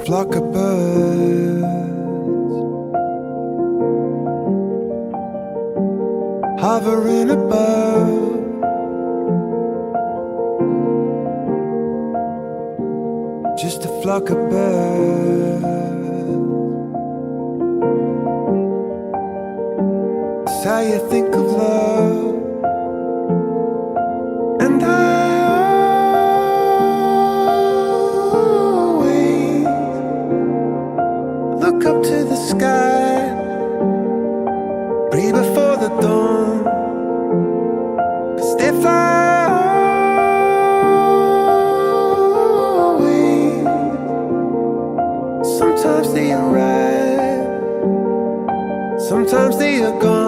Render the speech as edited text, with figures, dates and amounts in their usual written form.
flock of birds hovering above. Just a flock of birds. It's how you think of love. And I always look up to the sky, breathe before the dawn, 'cause they fly away. Sometimes they arrive, sometimes they are gone.